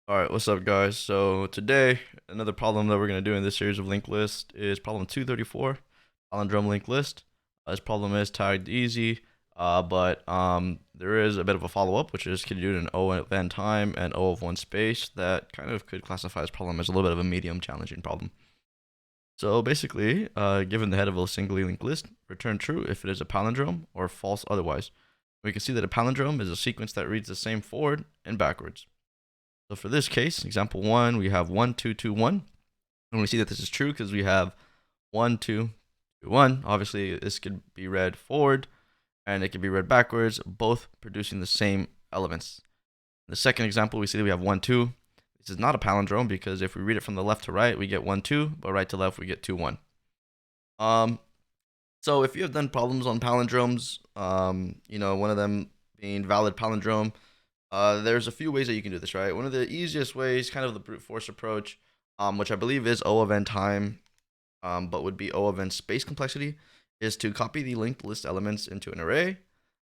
All right, what's up, guys? So today, another problem that we're going to do in this series of linked list is problem 234, palindrome linked list. This problem is tagged easy, but there is a bit of a follow-up, which is can you do an O of n time and O of one space that kind of could classify this problem as a little bit of a medium challenging problem. So basically, given the head of a singly linked list, return true if it is a palindrome or false otherwise. We can see that a palindrome is a sequence that reads the same forward and backwards. So for this case, example 1, we have 1, 2, 2, 1. And we see that this is true because we have 1, 2, 2, 1. Obviously, this could be read forward and it can be read backwards, both producing the same elements. In the second example, we see that we have 1, 2. This is not a palindrome because if we read it from the left to right, we get 1, 2, but right to left, we get 2, 1. So if you have done problems on palindromes, one of them being valid palindrome, there's a few ways that you can do this, right? One of the easiest ways, kind of the brute force approach, which I believe is O of n time, but would be O of n space complexity, is to copy the linked list elements into an array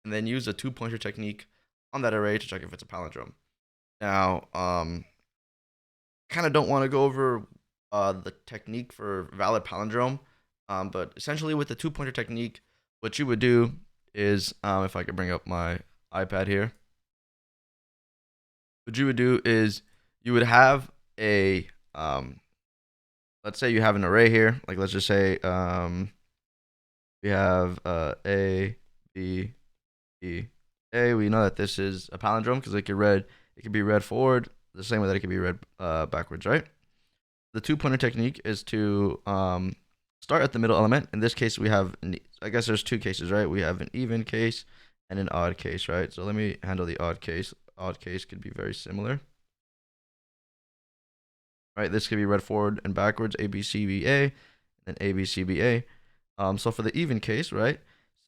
and then use a two-pointer technique on that array to check if it's a palindrome. Now, kind of don't want to go over the technique for valid palindrome, but essentially with the two-pointer technique, what you would do is, if I could bring up my iPad here, what you would do is you would have a let's say you have an array here, like let's just say we have a b e a. We know that this is a palindrome because it could be read forward the same way that it could be read backwards, right? The two-pointer technique is to start at the middle element. In this case, we have I guess there's two cases, right? We have an even case and an odd case, right? So let me handle the odd case. Odd case could be very similar. Right, this could be read forward and backwards, A, B, C, B, A, and A, B, C, B, A. So for the even case, right,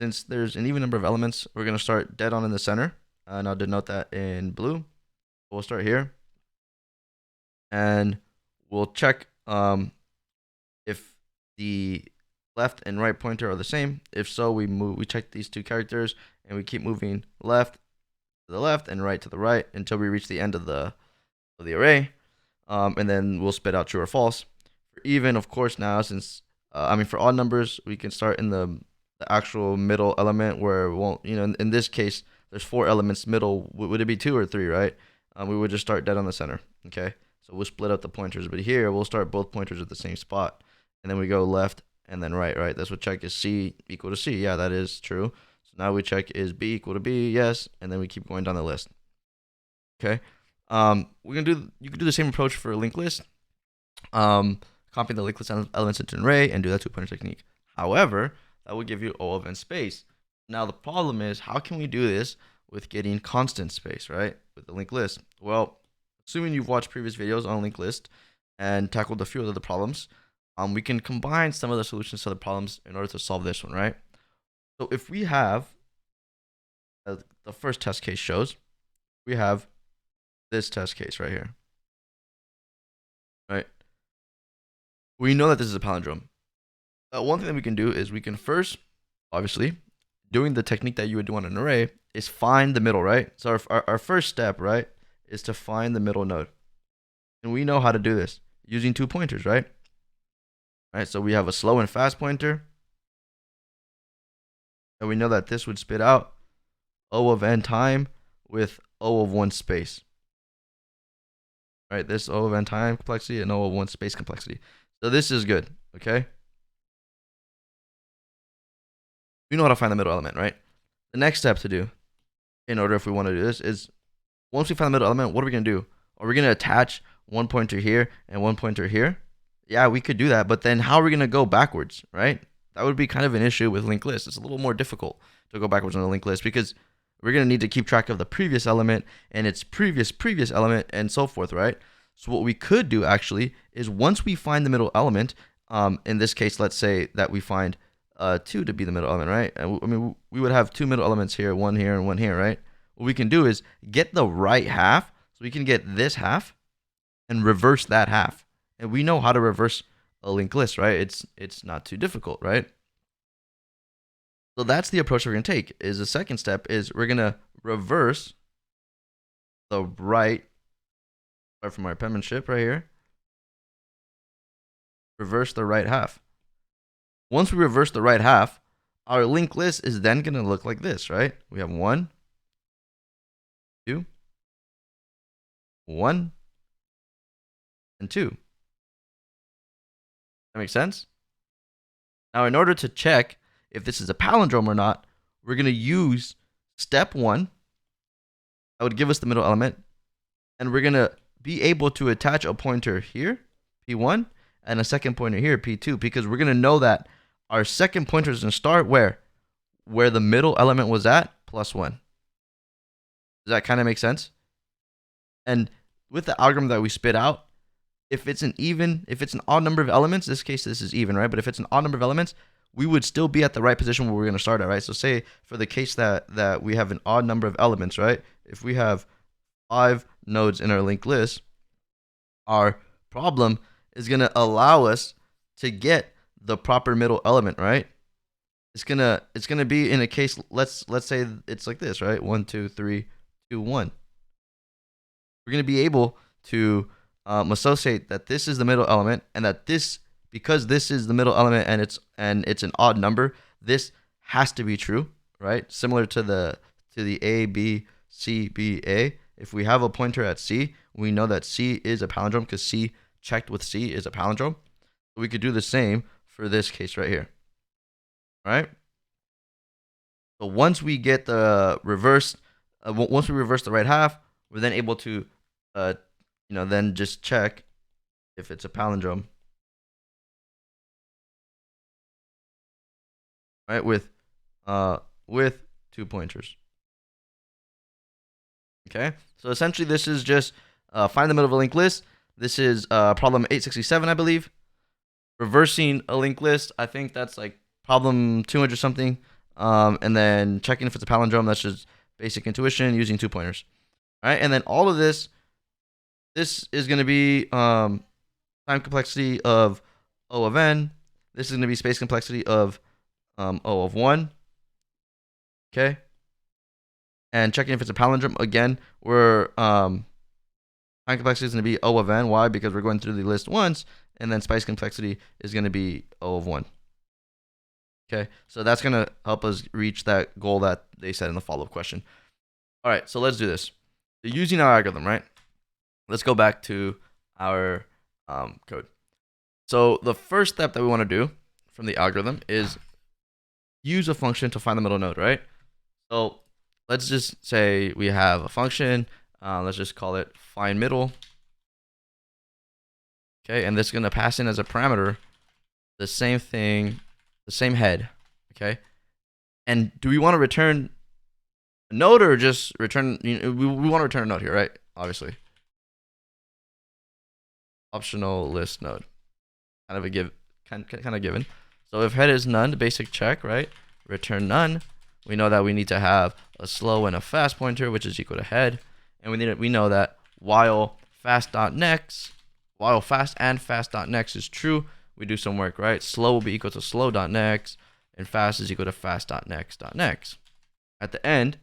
since there's an even number of elements, we're going to start dead on in the center, and I'll denote that in blue. We'll start here, and we'll check if the left and right pointer are the same. If so, we check these two characters, and we keep moving left to the left and right to the right until we reach the end of the array. And then we'll spit out true or false. For even, of course, now since for odd numbers, we can start in the actual middle element where it won't, in this case, there's 4 elements middle. Would it be 2 or 3, right? We would just start dead on the center, okay? So we'll split up the pointers, but here we'll start both pointers at the same spot, and then we go left and then right, right? That's what check is C equal to C. Yeah, that is true. So now we check is B equal to B, yes, and then we keep going down the list, okay? You can do the same approach for a linked list. Copy the linked list elements into an array and do that two-pointer technique. However, that will give you O of n space. Now the problem is, how can we do this with getting constant space, right? With the linked list. Well, assuming you've watched previous videos on linked list and tackled a few of the problems, we can combine some of the solutions to the problems in order to solve this one, right? So if we have, as the first test case shows, we have this test case right here, right? We know that this is a palindrome. One thing that we can do is we can first, obviously, doing the technique that you would do on an array, is find the middle, right? So our first step, right, is to find the middle node. And we know how to do this using 2 pointers, right? Right, so we have a slow and fast pointer. And we know that this would spit out O of n time with O of 1 space. Right, this O of n time complexity and O of 1 space complexity. So this is good, okay? We know how to find the middle element, right? The next step to do, in order if we want to do this, is once we find the middle element, what are we going to do? Are we going to attach one pointer here and one pointer here? Yeah, we could do that, but then how are we going to go backwards, right? That would be kind of an issue with linked lists. It's a little more difficult to go backwards on a linked list because we're going to need to keep track of the previous element and its previous element and so forth, right? So what we could do actually is once we find the middle element, in this case, let's say that we find 2 to be the middle element, right? I mean, we would have 2 middle elements here, one here and one here, right? What we can do is get the right half, so we can get this half and reverse that half. And we know how to reverse a linked list, right? It's not too difficult, right? So that's the approach we're going to take. Is the second step is we're going to reverse the right Start from our penmanship right here. Reverse the right half. Once we reverse the right half, our linked list is then going to look like this, right? We have 1, 2, 1, and 2. That makes sense? Now, in order to check if this is a palindrome or not, we're going to use step 1. That would give us the middle element. And we're going to be able to attach a pointer here, P1, and a second pointer here, P2, because we're going to know that our second pointer is going to start where the middle element was at, +1. Does that kind of make sense? And with the algorithm that we spit out, if it's an odd number of elements, in this case, this is even, right? But if it's an odd number of elements, we would still be at the right position where we're going to start at, right? So say for the case that we have an odd number of elements, right? If we have 5 nodes in our linked list, our problem is going to allow us to get the proper middle element, right? It's gonna be in a case, let's say it's like this, right? 1, 2, 3, 2, 1. We're gonna be able to associate that this is the middle element, and that because this is the middle element and it's an odd number, this has to be true, right? Similar to the A, B, C, B, A. If we have a pointer at C, we know that C is a palindrome because C checked with C is a palindrome. We could do the same for this case right here, right? So once we get the reverse, once we reverse the right half, we're then able to, then just check if it's a palindrome, right? With 2 pointers. Okay, so essentially this is just find the middle of a linked list. This is problem 867, I believe. Reversing a linked list, I think that's like problem 200 something. And then checking if it's a palindrome, that's just basic intuition using 2 pointers. All right, and then all of this is going to be time complexity of O of n. This is going to be space complexity of O of 1. Okay. And checking if it's a palindrome, again, we're time complexity is going to be O of n. Why? Because we're going through the list once, and then space complexity is going to be O of 1. Okay, so that's going to help us reach that goal that they said in the follow-up question. All right, so let's do this. So using our algorithm, right? Let's go back to our code. So the first step that we want to do from the algorithm is use a function to find the middle node, right? So let's just say we have a function. Let's just call it find middle. Okay, and this is going to pass in as a parameter the same thing, the same head. Okay, and do we want to return a node or just return? We want to return a node here, right? Obviously, optional list node, kind of a given. So if head is none, the basic check, right? Return none. We know that we need to have a slow and a fast pointer, which is equal to head, and we know that while fast and fast.next is true, we do some work, right? Slow will be equal to slow.next, and fast is equal to fast.next.next. At the end,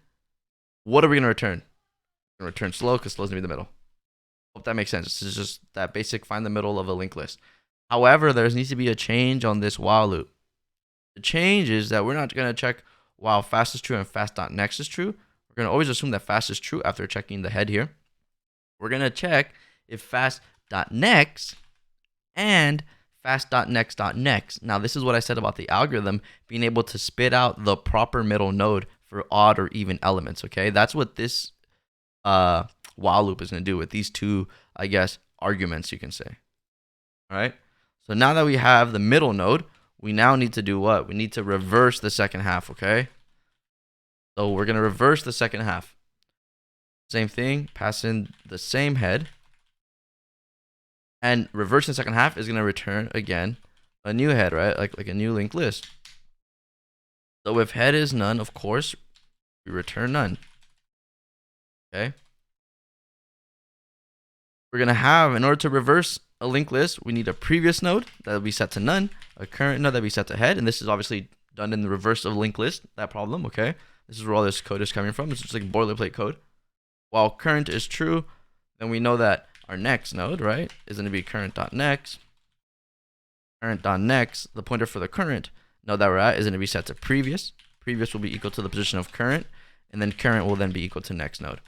what are we going to return? We're going to return slow because slow is going to be the middle. Hope that makes sense. This is just that basic find the middle of a linked list. However, there needs to be a change on this while loop. The change is that we're not going to check while fast is true and fast.next is true. We're going to always assume that fast is true after checking the head here. We're going to check if fast.next and fast.next.next. Now, this is what I said about the algorithm being able to spit out the proper middle node for odd or even elements, okay? That's what this while loop is going to do with these two, I guess, arguments, you can say. All right? So now that we have the middle node, we now need to do what? We need to reverse the second half, okay? So we're going to reverse the second half. Same thing, pass in the same head. And reversing the second half is going to return, again, a new head, right? Like a new linked list. So if head is none, of course, we return none. Okay? We're going to have, in order to reverse a linked list, we need a previous node that will be set to none, a current node that will be set to head, and this is obviously done in the reverse of linked list, that problem, okay? This is where all this code is coming from. It's just like boilerplate code. While current is true, then we know that our next node, right, is going to be current.next. Current.next, the pointer for the current node that we're at is going to be set to previous. Previous will be equal to the position of current, and then current will then be equal to next node.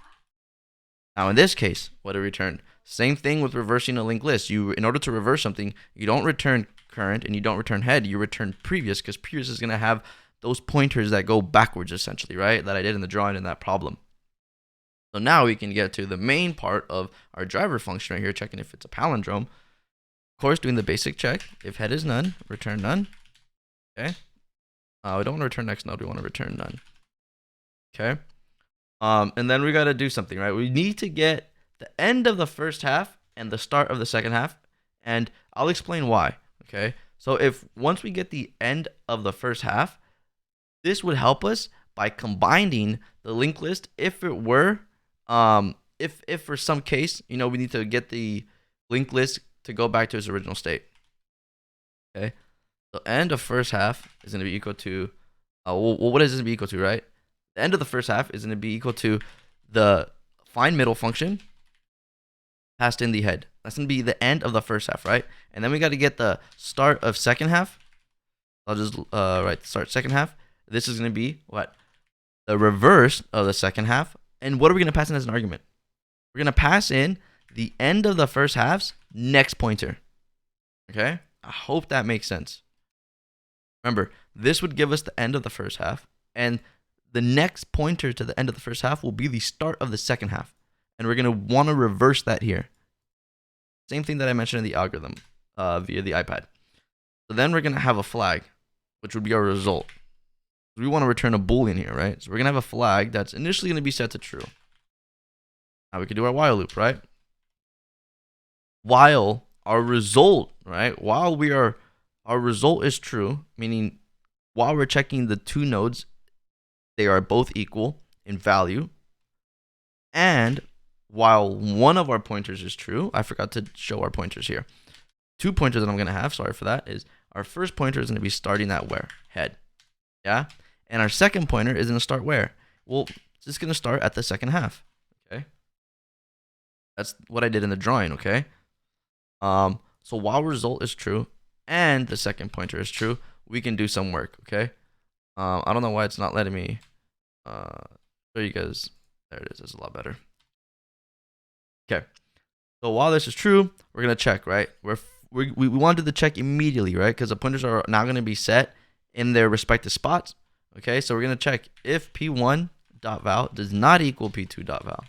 Now in this case, what it returned? Same thing with reversing a linked list. In order to reverse something, you don't return current and you don't return head, you return previous, because previous is going to have those pointers that go backwards essentially, right? That I did in the drawing in that problem. So now we can get to the main part of our driver function right here, checking if it's a palindrome. Of course, doing the basic check. If head is none, return none. Okay. We don't want to return next node. We want to return none. Okay. And then we got to do something, right? We need to get the end of the first half and the start of the second half. And I'll explain why. Okay. So once we get the end of the first half, this would help us by combining the linked list if it were, if for some case, we need to get the linked list to go back to its original state. Okay. So end of first half is going to be equal to, what is this going to be equal to, right? The end of the first half is going to be equal to the find middle function passed in the head. That's going to be the end of the first half, right? And then we got to get the start of second half. I'll just write start second half. This is going to be what? The reverse of the second half. And what are we going to pass in as an argument? We're going to pass in the end of the first half's next pointer. Okay? I hope that makes sense. Remember, this would give us the end of the first half, and the next pointer to the end of the first half will be the start of the second half. And we're going to want to reverse that here. Same thing that I mentioned in the algorithm via the iPad. So then we're going to have a flag, which would be our result. We want to return a Boolean here, right? So we're going to have a flag that's initially going to be set to true. Now we can do our while loop, right? While our result, right? While our result is true, meaning while we're checking the two nodes, they are both equal in value. And while one of our pointers is true, I forgot to show our pointers here. 2 pointers that I'm going to have, sorry for that, is our first pointer is going to be starting at where? Head. Yeah? And our second pointer is going to start where? Well, it's just going to start at the second half. Okay? That's what I did in the drawing, okay? So while result is true and the second pointer is true, we can do some work, okay? I don't know why it's not letting me show you guys. There it is. It's a lot better. Okay. So while this is true, we're going to check, right? We want to do the check immediately, right? Because the pointers are now going to be set in their respective spots. Okay, so we're going to check if p1.val does not equal p2.val.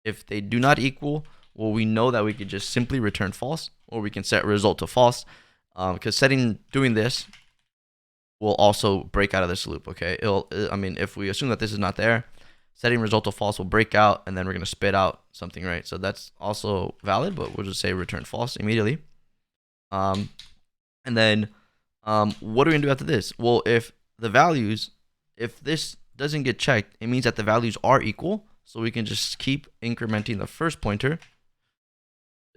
If they do not equal, well, we know that we could just simply return false, or we can set result to false, because doing this will also break out of this loop, okay? If we assume that this is not there, setting result to false will break out, and then we're going to spit out something, right? So that's also valid, but we'll just say return false immediately. And then what are we going to do after this? Well, if this doesn't get checked, it means that the values are equal. So we can just keep incrementing the first pointer,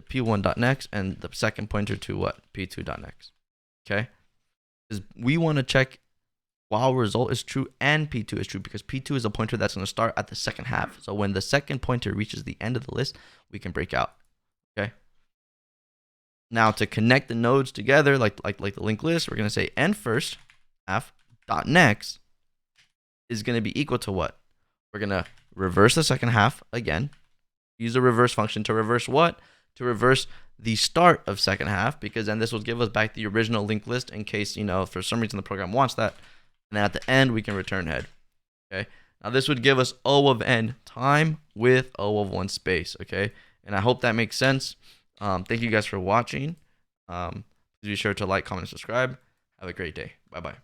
p1.next, and the second pointer to what? p2.next. Okay? Because we want to check while result is true and p2 is true, because p2 is a pointer that's going to start at the second half. So when the second pointer reaches the end of the list, we can break out. Okay? Now to connect the nodes together, like the linked list, we're going to say end first half dot next is going to be equal to what? We're going to reverse the second half again. Use the reverse function to reverse what? To reverse the start of second half, because then this will give us back the original linked list in case, for some reason the program wants that. And then at the end, we can return head. Okay. Now this would give us O of n time with O of 1 space. Okay. And I hope that makes sense. Thank you guys for watching. Please be sure to like, comment, and subscribe. Have a great day. Bye-bye.